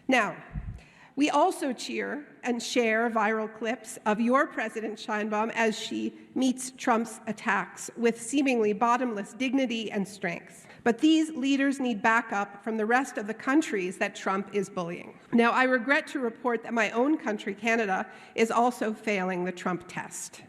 Now, we also cheer and share viral clips of your President Sheinbaum as she meets Trump's attacks with seemingly bottomless dignity and strength. But these leaders need backup from the rest of the countries that Trump is bullying. Now, I regret to report that my own country, Canada, is also failing the Trump test.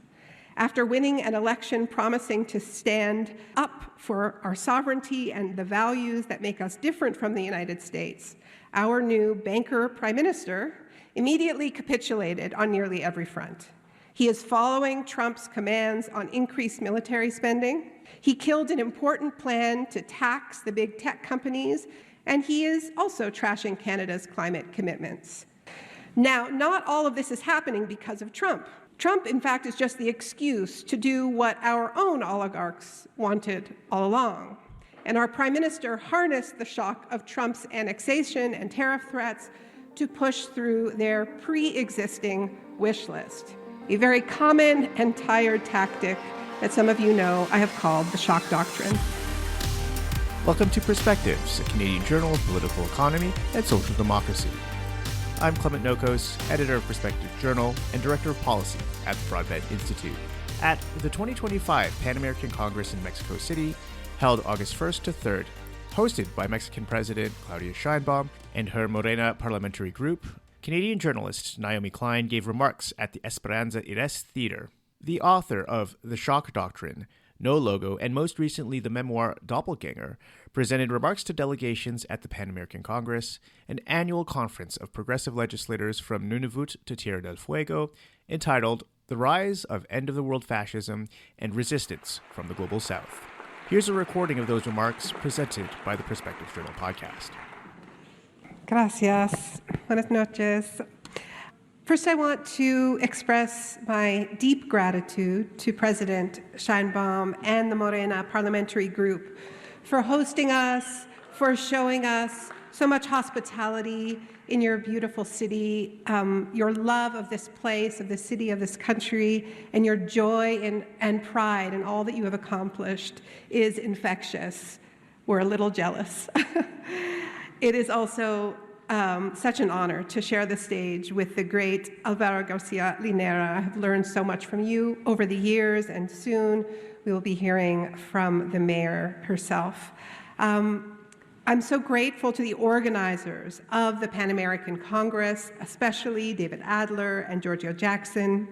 After winning an election promising to stand up for our sovereignty and the values that make us different from the United States, our new banker prime minister immediately capitulated on nearly every front. He is following Trump's commands on increased military spending. He killed an important plan to tax the big tech companies, and he is also trashing Canada's climate commitments. Now, not all of this is happening because of Trump. Trump, in fact, is just the excuse to do what our own oligarchs wanted all along. And our Prime Minister harnessed the shock of Trump's annexation and tariff threats to push through their pre-existing wish list, a very common and tired tactic that some of you know I have called the Shock Doctrine. Welcome to Perspectives, a Canadian journal of political economy and social democracy. I'm Clement Nokos, editor of Perspectives Journal and director of policy at the Broadbent Institute. At the 2025 Panamerican Congress in Mexico City, held August 1st to 3rd, hosted by Mexican President Claudia Sheinbaum and her Morena Parliamentary Group, Canadian journalist Naomi Klein gave remarks at the Esperanza Iris Theatre. The author of The Shock Doctrine No Logo, and most recently the memoir Doppelganger, presented remarks to delegations at the Panamerican Congress, an annual conference of progressive legislators from Nunavut to Tierra del Fuego, entitled The Rise of End-of-the-World Fascism and Resistance from the Global South. Here's a recording of those remarks presented by the Perspectives Journal podcast. Gracias. Buenas noches. First, I want to express my deep gratitude to President Sheinbaum and the Morena Parliamentary Group for hosting us, for showing us so much hospitality in your beautiful city, your love of this place, of the city, of this country, and your joy and pride in all that you have accomplished is infectious. We're a little jealous. It is also such an honor to share the stage with the great Alvaro Garcia Linera. I have learned so much from you over the years, and soon we will be hearing from the mayor herself. I'm so grateful to the organizers of the Pan-American Congress, especially David Adler and Giorgio Jackson.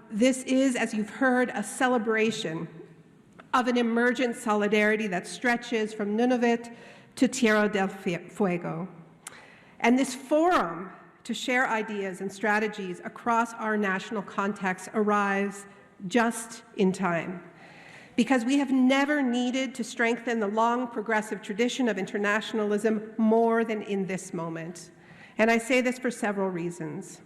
This is, as you've heard, a celebration of an emergent solidarity that stretches from Nunavut to Tierra del Fuego. And this forum to share ideas and strategies across our national context arrives just in time, because we have never needed to strengthen the long progressive tradition of internationalism more than in this moment. And I say this for several reasons.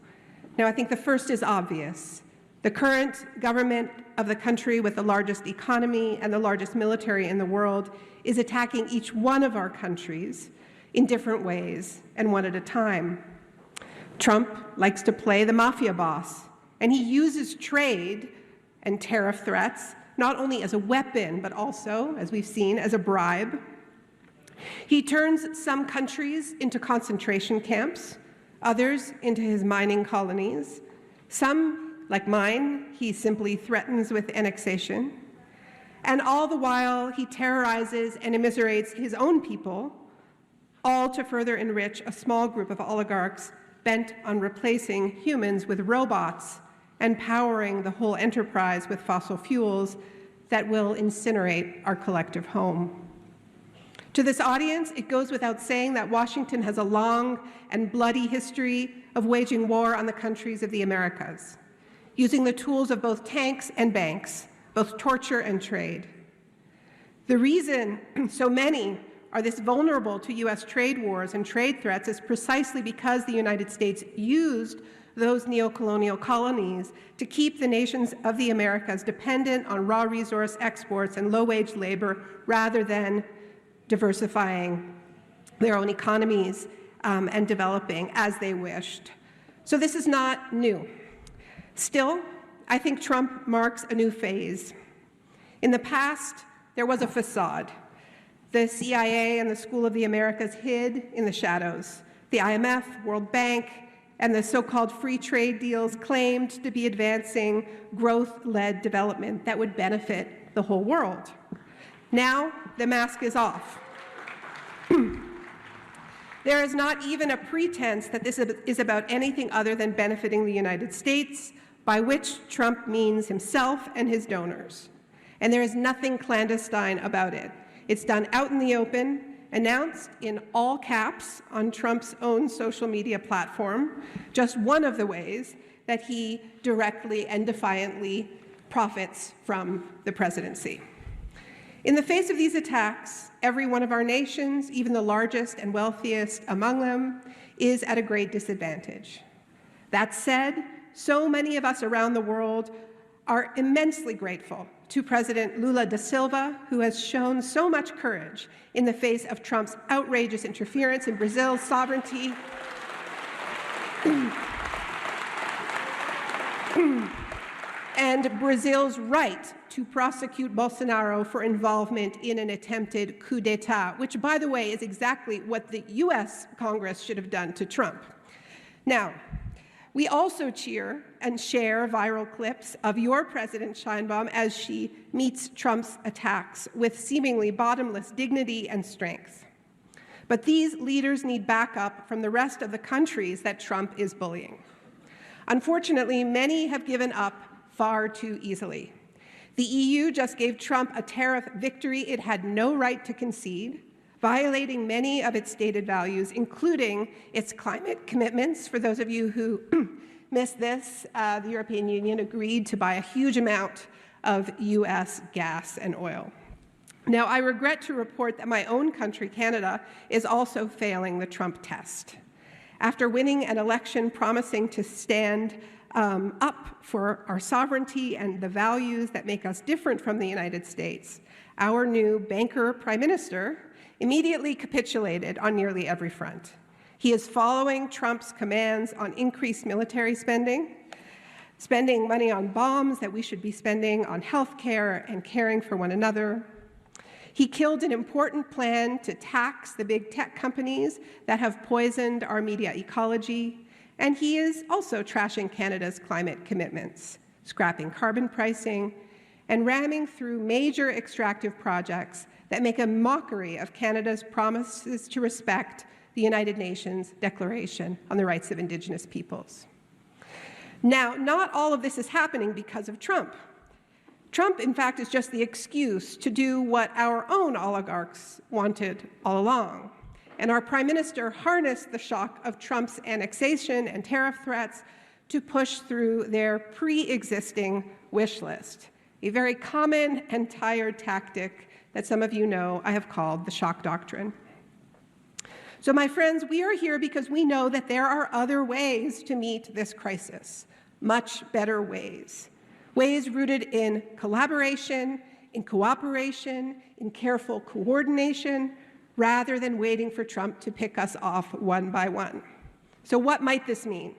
Now, I think the first is obvious. The current government of the country with the largest economy and the largest military in the world is attacking each one of our countries in different ways and one at a time. Trump likes to play the mafia boss, and he uses trade and tariff threats not only as a weapon, but also, as we've seen, as a bribe. He turns some countries into concentration camps, others into his mining colonies. Some, like mine, he simply threatens with annexation. And all the while, he terrorizes and immiserates his own people, all to further enrich a small group of oligarchs bent on replacing humans with robots and powering the whole enterprise with fossil fuels that will incinerate our collective home. To this audience, it goes without saying that Washington has a long and bloody history of waging war on the countries of the Americas, using the tools of both tanks and banks, both torture and trade. The reason so many are this vulnerable to U.S. trade wars and trade threats is precisely because the United States used those neocolonial colonies to keep the nations of the Americas dependent on raw resource exports and low-wage labor rather than diversifying their own economies and developing as they wished. So this is not new. Still, I think Trump marks a new phase. In the past, there was a facade. The CIA and the School of the Americas hid in the shadows. The IMF, World Bank, and the so-called free trade deals claimed to be advancing growth-led development that would benefit the whole world. Now, the mask is off. There is not even a pretense that this is about anything other than benefiting the United States, by which Trump means himself and his donors. And there is nothing clandestine about it. It's done out in the open, announced in all caps on Trump's own social media platform, just one of the ways that he directly and defiantly profits from the presidency. In the face of these attacks, every one of our nations, even the largest and wealthiest among them, is at a great disadvantage. That said, so many of us around the world are immensely grateful to President Lula da Silva, who has shown so much courage in the face of Trump's outrageous interference in Brazil's sovereignty and Brazil's right to prosecute Bolsonaro for involvement in an attempted coup d'etat, which, by the way, is exactly what the US Congress should have done to Trump. Now, we also cheer and share viral clips of your President Sheinbaum as she meets Trump's attacks with seemingly bottomless dignity and strength. But these leaders need backup from the rest of the countries that Trump is bullying. Unfortunately, many have given up far too easily. The EU just gave Trump a tariff victory it had no right to concede, violating many of its stated values, including its climate commitments. For those of you who missed this, the European Union agreed to buy a huge amount of US gas and oil. Now, I regret to report that my own country, Canada, is also failing the Trump test. After winning an election promising to stand up for our sovereignty and the values that make us different from the United States, our new banker prime minister immediately capitulated on nearly every front. He is following Trump's commands on increased military spending money on bombs that we should be spending on health care and caring for one another. He killed an important plan to tax the big tech companies that have poisoned our media ecology. And he is also trashing Canada's climate commitments, scrapping carbon pricing, and ramming through major extractive projects that make a mockery of Canada's promises to respect the United Nations Declaration on the Rights of Indigenous Peoples. Now, not all of this is happening because of Trump. Trump, in fact, is just the excuse to do what our own oligarchs wanted all along. And our prime minister harnessed the shock of Trump's annexation and tariff threats to push through their pre-existing wish list, a very common and tired tactic that some of you know I have called the Shock Doctrine. So, my friends, we are here because we know that there are other ways to meet this crisis, much better ways. Ways rooted in collaboration, in cooperation, in careful coordination, rather than waiting for Trump to pick us off one by one. So what might this mean?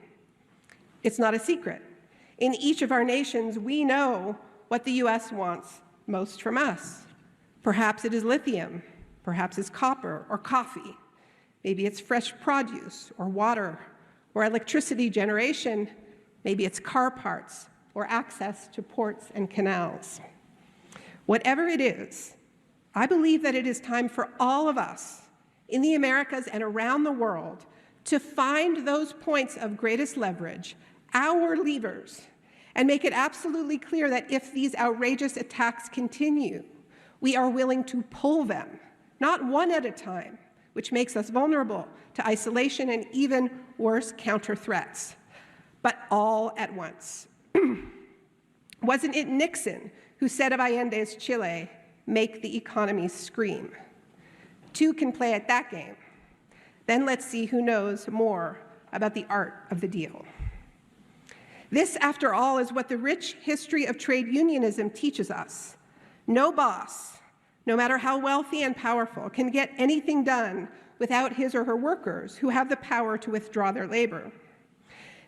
It's not a secret. In each of our nations, we know what the US wants most from us. Perhaps it is lithium, perhaps it's copper or coffee. Maybe it's fresh produce or water or electricity generation. Maybe it's car parts or access to ports and canals. Whatever it is, I believe that it is time for all of us in the Americas and around the world to find those points of greatest leverage, our levers, and make it absolutely clear that if these outrageous attacks continue, we are willing to pull them, not one at a time, which makes us vulnerable to isolation and even worse, counter threats, but all at once. Wasn't it Nixon who said of Allende's Chile, "Make the economy scream"? Two can play at that game. Then let's see who knows more about the art of the deal. This, after all, is what the rich history of trade unionism teaches us. No boss, no matter how wealthy and powerful, can get anything done without his or her workers who have the power to withdraw their labor.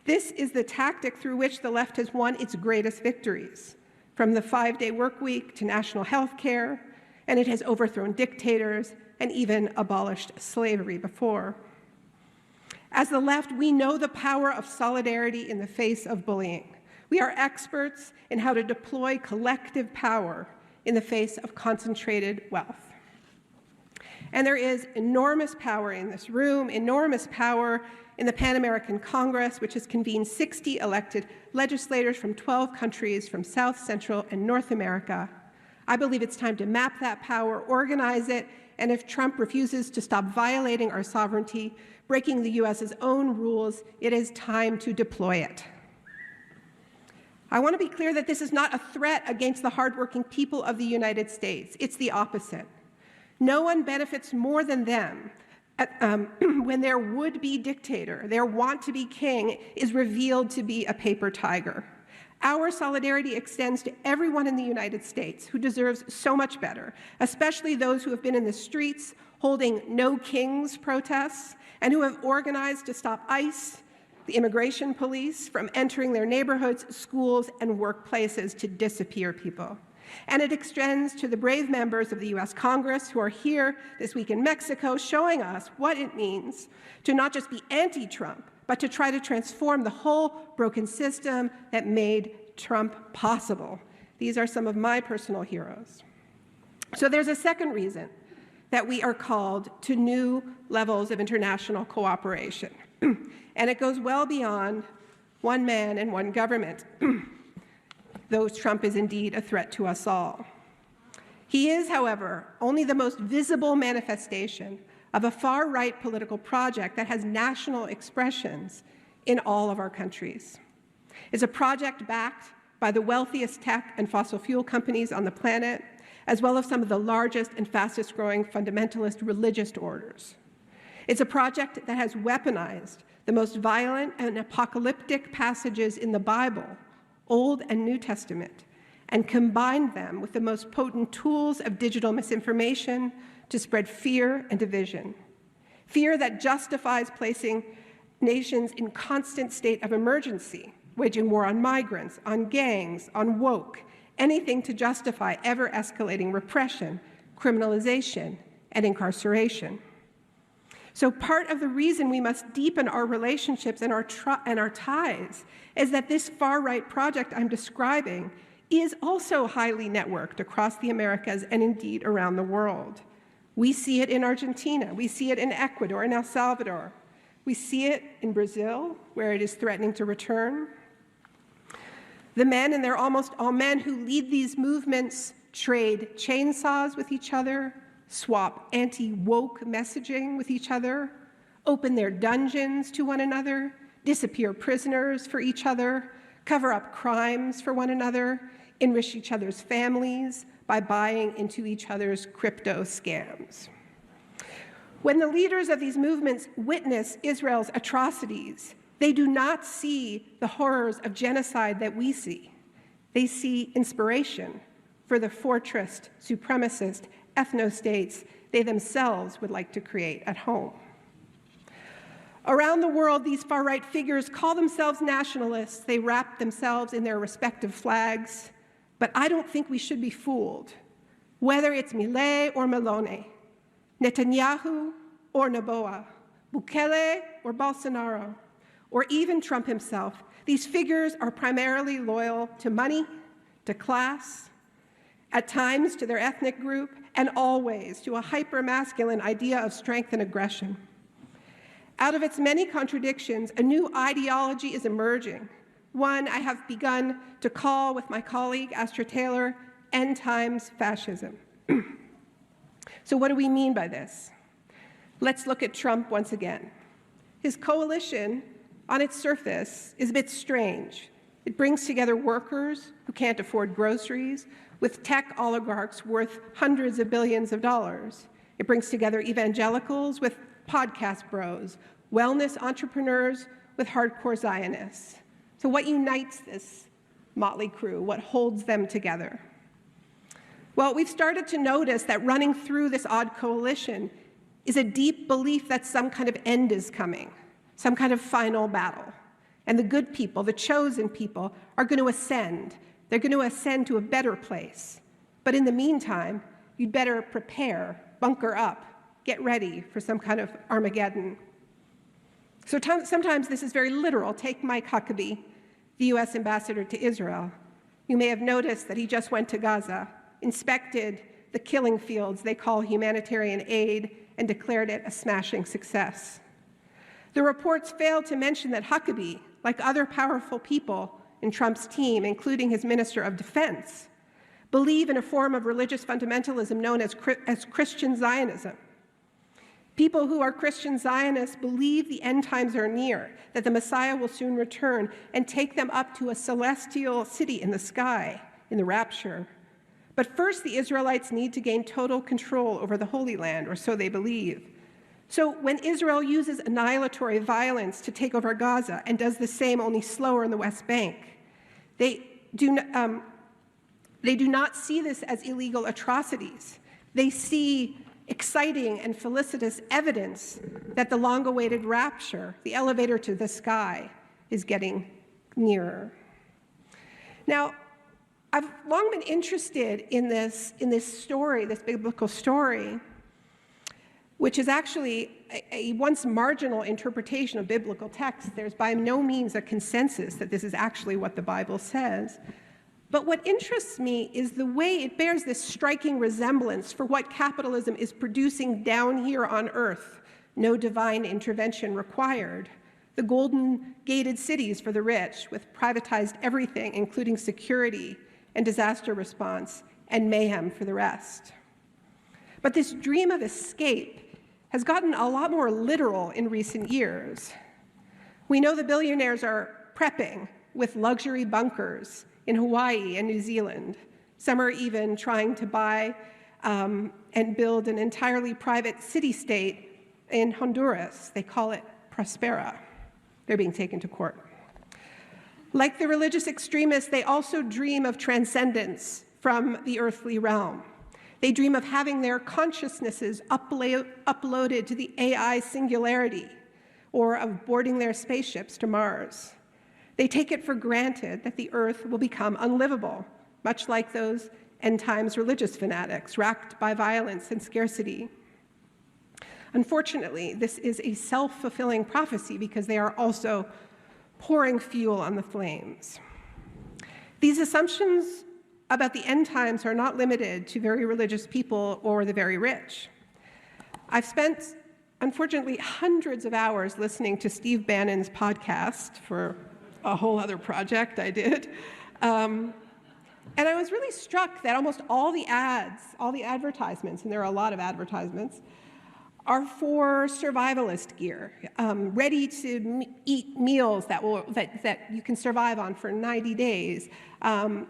This is the tactic through which the left has won its greatest victories, from the 5-day work week to national health care, and it has overthrown dictators and even abolished slavery before. As the left, we know the power of solidarity in the face of bullying. We are experts in how to deploy collective power in the face of concentrated wealth. And there is enormous power in this room, enormous power in the Panamerican Congress, which has convened 60 elected legislators from 12 countries from South, Central, and North America. I believe it's time to map that power, organize it, and if Trump refuses to stop violating our sovereignty, breaking the U.S.'s own rules, it is time to deploy it. I want to be clear that this is not a threat against the hardworking people of the United States. It's the opposite. No one benefits more than them when their would-be dictator, their want-to-be king, is revealed to be a paper tiger. Our solidarity extends to everyone in the United States who deserves so much better, especially those who have been in the streets holding No Kings protests and who have organized to stop ICE, the immigration police, from entering their neighborhoods, schools, and workplaces to disappear people. And it extends to the brave members of the U.S. Congress who are here this week in Mexico showing us what it means to not just be anti-Trump, but to try to transform the whole broken system that made Trump possible. These are some of my personal heroes. So there's a second reason that we are called to new levels of international cooperation. And it goes well beyond one man and one government, though Trump is indeed a threat to us all. He is, however, only the most visible manifestation of a far-right political project that has national expressions in all of our countries. It's a project backed by the wealthiest tech and fossil fuel companies on the planet, as well as some of the largest and fastest-growing fundamentalist religious orders. It's a project that has weaponized the most violent and apocalyptic passages in the Bible, Old and New Testament, and combined them with the most potent tools of digital misinformation to spread fear and division. Fear that justifies placing nations in constant state of emergency, waging war on migrants, on gangs, on woke, anything to justify ever-escalating repression, criminalization, and incarceration. So part of the reason we must deepen our relationships and our ties is that this far-right project I'm describing is also highly networked across the Americas and indeed around the world. We see it in Argentina. We see it in Ecuador and El Salvador. We see it in Brazil, where it is threatening to return. The men, and they're almost all men, who lead these movements trade chainsaws with each other, swap anti-woke messaging with each other, open their dungeons to one another, disappear prisoners for each other, cover up crimes for one another, enrich each other's families by buying into each other's crypto scams. When the leaders of these movements witness Israel's atrocities, they do not see the horrors of genocide that we see. They see inspiration for the fortress, supremacist ethno-states they themselves would like to create at home. Around the world, these far-right figures call themselves nationalists. They wrap themselves in their respective flags. But I don't think we should be fooled. Whether it's Milei or Meloni, Netanyahu or Noboa, Bukele or Bolsonaro, or even Trump himself, these figures are primarily loyal to money, to class, at times to their ethnic group, and always to a hyper-masculine idea of strength and aggression. Out of its many contradictions, a new ideology is emerging, one I have begun to call with my colleague, Astra Taylor, end times fascism. So what do we mean by this? Let's look at Trump once again. His coalition, on its surface, is a bit strange. It brings together workers who can't afford groceries with tech oligarchs worth hundreds of billions of dollars. It brings together evangelicals with podcast bros, wellness entrepreneurs with hardcore Zionists. So what unites this motley crew? What holds them together? Well, we've started to notice that running through this odd coalition is a deep belief that some kind of end is coming, some kind of final battle. And the good people, the chosen people, are going to ascend. They're going to ascend to a better place. But in the meantime, you'd better prepare, bunker up, get ready for some kind of Armageddon. So sometimes this is very literal. Take Mike Huckabee, the U.S. ambassador to Israel. You may have noticed that he just went to Gaza, inspected the killing fields they call humanitarian aid, and declared it a smashing success. The reports failed to mention that Huckabee, like other powerful people in Trump's team, including his Minister of Defense, believe in a form of religious fundamentalism known as Christian Zionism. People who are Christian Zionists believe the end times are near, that the Messiah will soon return and take them up to a celestial city in the sky, in the rapture. But first, the Israelites need to gain total control over the Holy Land, or so they believe. So when Israel uses annihilatory violence to take over Gaza and does the same, only slower in the West Bank, they do not see this as illegal atrocities. They see exciting and felicitous evidence that the long-awaited rapture, the elevator to the sky, is getting nearer. Now, I've long been interested in this story, this biblical story, which is actually a once marginal interpretation of biblical texts. There's by no means a consensus that this is actually what the Bible says. But what interests me is the way it bears this striking resemblance for what capitalism is producing down here on earth, no divine intervention required. The golden gated cities for the rich, with privatized everything, including security and disaster response, and mayhem for the rest. But this dream of escape has gotten a lot more literal in recent years. We know the billionaires are prepping with luxury bunkers in Hawaii and New Zealand. Some are even trying to buy and build an entirely private city-state in Honduras. They call it Prospera. They're being taken to court. Like the religious extremists, they also dream of transcendence from the earthly realm. They dream of having their consciousnesses uploaded to the AI singularity, or of boarding their spaceships to Mars. They take it for granted that the earth will become unlivable, much like those end times religious fanatics racked by violence and scarcity. Unfortunately, this is a self-fulfilling prophecy because they are also pouring fuel on the flames. These assumptions about the end times are not limited to very religious people or the very rich. I've spent, unfortunately, hundreds of hours listening to Steve Bannon's podcast for a whole other project I did. And I was really struck that almost all the ads, all the advertisements, and there are a lot of advertisements, are for survivalist gear, ready to eat meals that you can survive on for 90 days,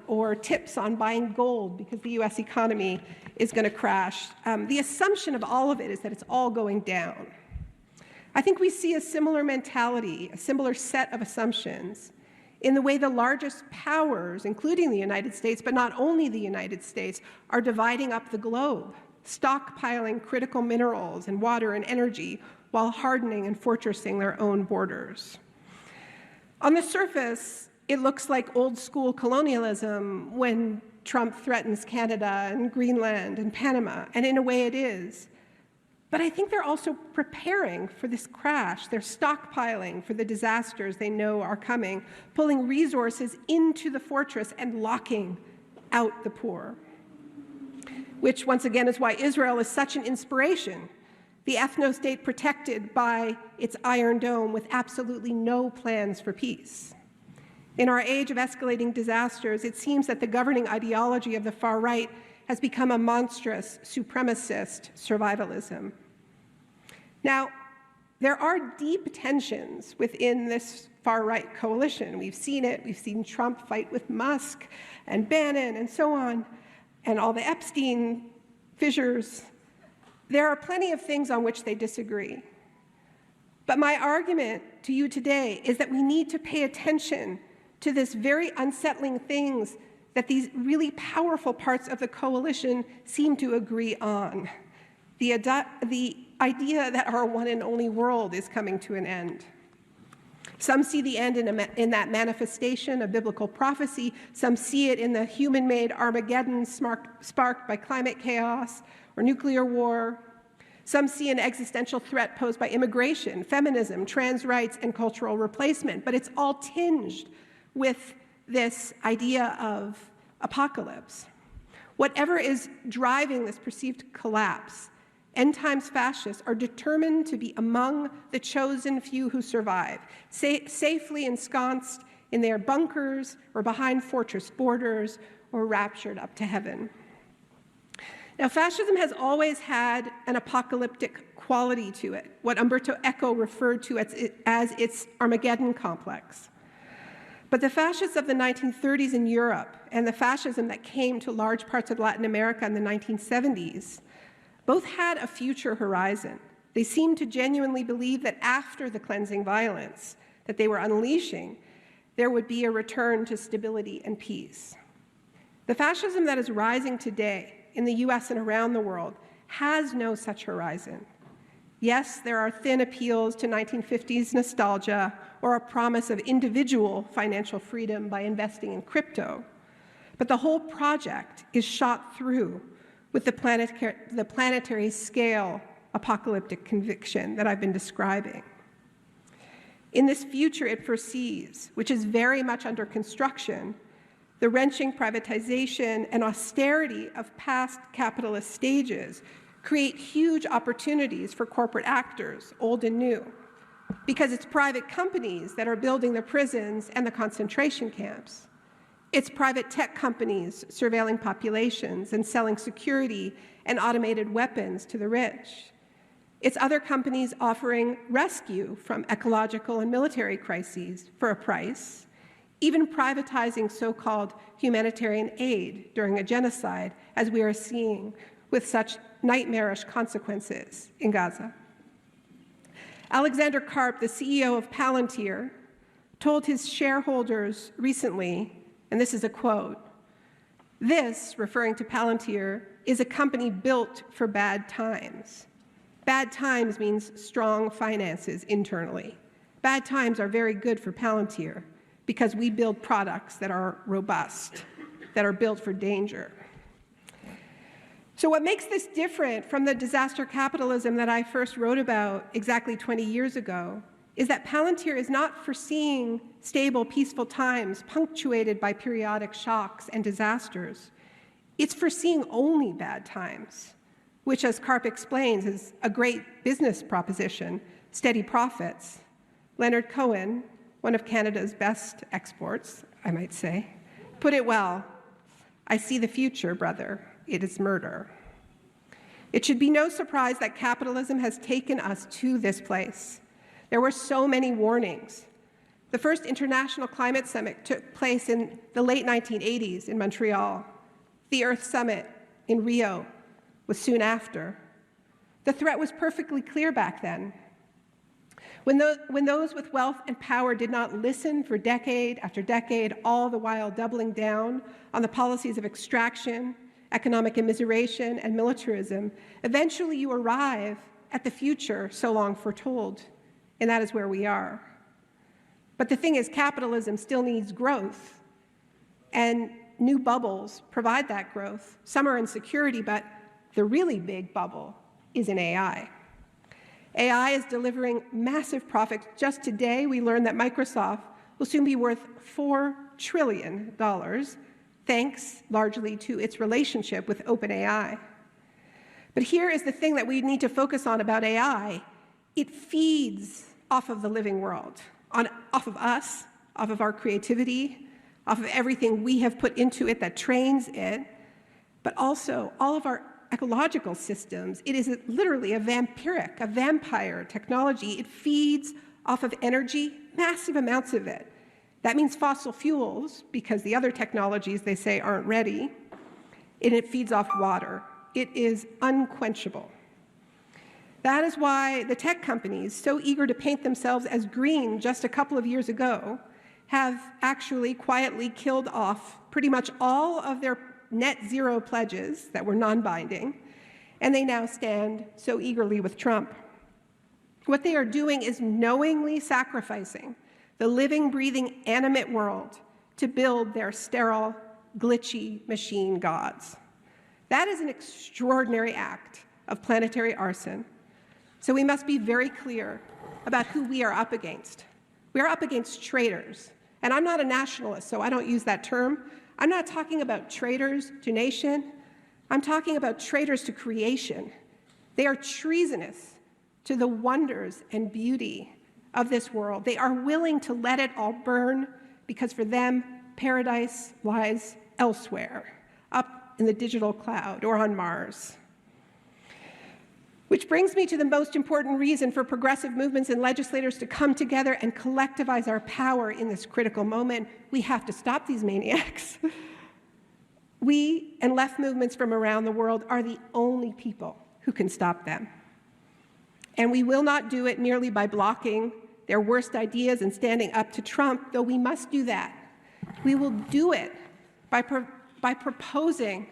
or tips on buying gold because the US economy is going to crash. The assumption of all of it is that it's all going down. I think we see a similar mentality, a similar set of assumptions in the way the largest powers, including the United States, but not only the United States, are dividing up the globe, stockpiling critical minerals and water and energy while hardening and fortressing their own borders. On the surface, it looks like old-school colonialism when Trump threatens Canada and Greenland and Panama, and in a way it is. But I think they're also preparing for this crash. They're stockpiling for the disasters they know are coming, pulling resources into the fortress and locking out the poor. Which, once again, is why Israel is such an inspiration. The ethno-state protected by its Iron Dome with absolutely no plans for peace. In our age of escalating disasters, it seems that the governing ideology of the far right has become a monstrous supremacist survivalism. Now, there are deep tensions within this far-right coalition. We've seen it. We've seen Trump fight with Musk and Bannon and so on, and all the Epstein fissures. There are plenty of things on which they disagree. But my argument to you today is that we need to pay attention to this very unsettling things that these really powerful parts of the coalition seem to agree on. The idea that our one and only world is coming to an end. Some see the end in that manifestation of biblical prophecy. Some see it in the human-made Armageddon sparked by climate chaos or nuclear war. Some see an existential threat posed by immigration, feminism, trans rights, and cultural replacement, but it's all tinged with this idea of apocalypse. Whatever is driving this perceived collapse, end times fascists are determined to be among the chosen few who survive, safely ensconced in their bunkers or behind fortress borders or raptured up to heaven. Now, fascism has always had an apocalyptic quality to it, what Umberto Eco referred to as its Armageddon complex. But the fascists of the 1930s in Europe and the fascism that came to large parts of Latin America in the 1970s both had a future horizon. They seemed to genuinely believe that after the cleansing violence that they were unleashing, there would be a return to stability and peace. The fascism that is rising today in the US and around the world has no such horizon. Yes, there are thin appeals to 1950s nostalgia or a promise of individual financial freedom by investing in crypto, but the whole project is shot through with the planetary scale apocalyptic conviction that I've been describing. In this future it foresees, which is very much under construction, the wrenching privatization and austerity of past capitalist stages create huge opportunities for corporate actors, old and new, because it's private companies that are building the prisons and the concentration camps. It's private tech companies surveilling populations and selling security and automated weapons to the rich. It's other companies offering rescue from ecological and military crises for a price, even privatizing so-called humanitarian aid during a genocide, as we are seeing with such nightmarish consequences in Gaza. Alexander Karp, the CEO of Palantir, told his shareholders recently, and this is a quote, "This," referring to Palantir, "is a company built for bad times." Bad times means strong finances internally. Bad times are very good for Palantir because we build products that are robust, that are built for danger. So what makes this different from the disaster capitalism that I first wrote about exactly 20 years ago is that Palantir is not foreseeing stable, peaceful times punctuated by periodic shocks and disasters. It's foreseeing only bad times, which, as Karp explains, is a great business proposition, steady profits. Leonard Cohen, one of Canada's best exports, I might say, put it well, "I see the future, brother. It is murder." It should be no surprise that capitalism has taken us to this place. There were so many warnings. The first International Climate Summit took place in the late 1980s in Montreal. The Earth Summit in Rio was soon after. The threat was perfectly clear back then. When those with wealth and power did not listen for decade after decade, all the while doubling down on the policies of extraction, economic immiseration, and militarism, eventually you arrive at the future so long foretold, and that is where we are. But the thing is, capitalism still needs growth, and new bubbles provide that growth. Some are in security, but the really big bubble is in AI. AI is delivering massive profits. Just today, we learned that Microsoft will soon be worth $4 trillion, thanks largely to its relationship with OpenAI. But here is the thing that we need to focus on about AI. It feeds off of the living world, off of us, off of our creativity, off of everything we have put into it that trains it, but also all of our ecological systems. It is literally a vampire technology. It feeds off of energy, massive amounts of it. That means fossil fuels, because the other technologies, they say, aren't ready, and it feeds off water. It is unquenchable. That is why the tech companies, so eager to paint themselves as green just a couple of years ago, have actually quietly killed off pretty much all of their net zero pledges that were non-binding, and they now stand so eagerly with Trump. What they are doing is knowingly sacrificing the living, breathing, animate world to build their sterile, glitchy machine gods. That is an extraordinary act of planetary arson, So we must be very clear about who we are up against. We are up against traitors. And I'm not a nationalist, so I don't use that term. I'm not talking about traitors to nation. I'm talking about traitors to creation. They are treasonous to the wonders and beauty of this world. They are willing to let it all burn because for them, paradise lies elsewhere, up in the digital cloud or on Mars. Which brings me to the most important reason for progressive movements and legislators to come together and collectivize our power in this critical moment. We have to stop these maniacs. We and left movements from around the world are the only people who can stop them. And we will not do it merely by blocking their worst ideas and standing up to Trump, though we must do that. We will do it by proposing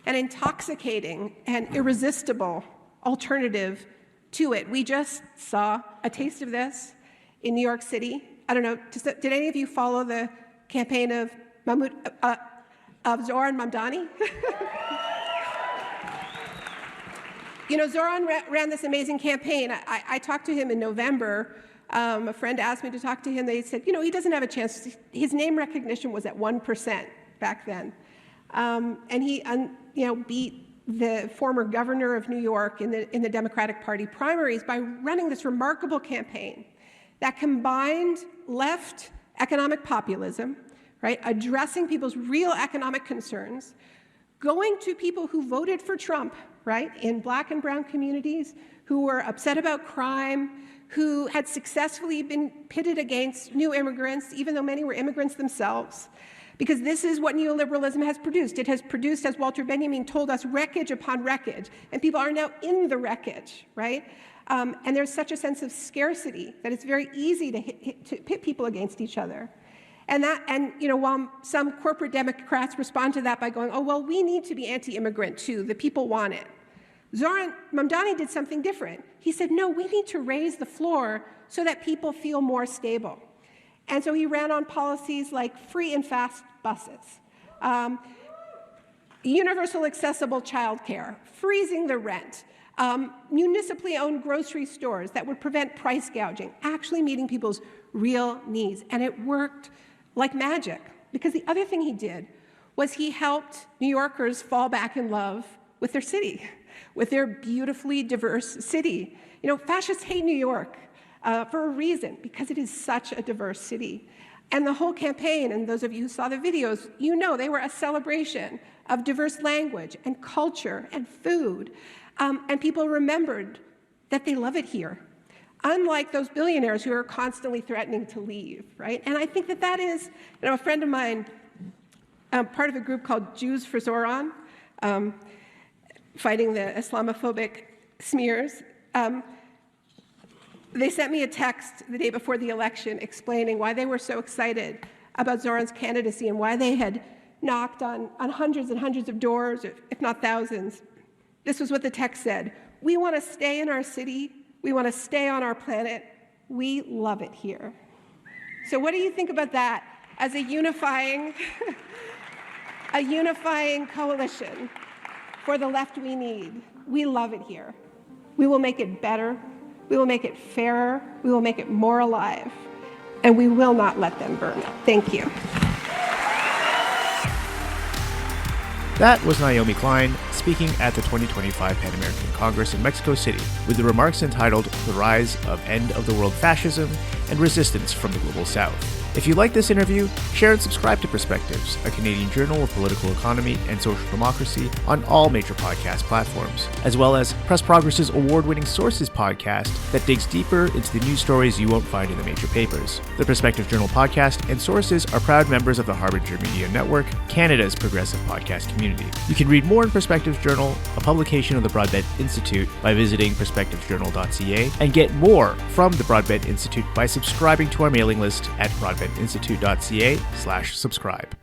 an intoxicating and irresistible alternative to it. We just saw a taste of this in New York City. I don't know, did any of you follow the campaign of Zoran Mamdani? You know, Zoran ran this amazing campaign. I talked to him in November. A friend asked me to talk to him. They said, you know, he doesn't have a chance. His name recognition was at 1% back then. And he, beat the former governor of New York in the Democratic Party primaries by running this remarkable campaign that combined left economic populism, right, addressing people's real economic concerns, going to people who voted for Trump, right, in black and brown communities, who were upset about crime, who had successfully been pitted against new immigrants, even though many were immigrants themselves. Because this is what neoliberalism has produced. It has produced, as Walter Benjamin told us, wreckage upon wreckage. And people are now in the wreckage, right? And there's such a sense of scarcity that it's very easy to pit people against each other. And while some corporate Democrats respond to that by going, oh, well, we need to be anti-immigrant too. The people want it. Zoran Mamdani did something different. He said, no, we need to raise the floor so that people feel more stable. And so he ran on policies like free and fast buses, universal accessible childcare, freezing the rent, municipally owned grocery stores that would prevent price gouging, actually meeting people's real needs. And it worked like magic, because the other thing he did was he helped New Yorkers fall back in love with their city, with their beautifully diverse city. You know, fascists hate New York. For a reason, because it is such a diverse city. And the whole campaign, and those of you who saw the videos, you know they were a celebration of diverse language and culture and food. And people remembered that they love it here, unlike those billionaires who are constantly threatening to leave, right? And I think that is, a friend of mine, part of a group called Jews for Zoran, fighting the Islamophobic smears. They sent me a text the day before the election explaining why they were so excited about Zoran's candidacy and why they had knocked on hundreds and hundreds of doors, if not thousands. This was what the text said. We want to stay in our city. We want to stay on our planet. We love it here. So what do you think about that as a unifying coalition for the left we need? We love it here. We will make it better. We will make it fairer, we will make it more alive, and we will not let them burn it. Thank you. That was Naomi Klein speaking at the 2025 Panamerican Congress in Mexico City with the remarks entitled The Rise of End of the World Fascism and Resistance from the Global South. If you like this interview, share and subscribe to Perspectives, a Canadian journal of political economy and social democracy on all major podcast platforms, as well as Press Progress's award-winning Sources podcast that digs deeper into the news stories you won't find in the major papers. The Perspective Journal podcast and Sources are proud members of the Harbinger Media Network, Canada's progressive podcast community. You can read more in Perspectives Journal, a publication of the Broadbent Institute, by visiting perspectivesjournal.ca, and get more from the Broadbent Institute by subscribing to our mailing list at broadbentinstitute.ca/subscribe.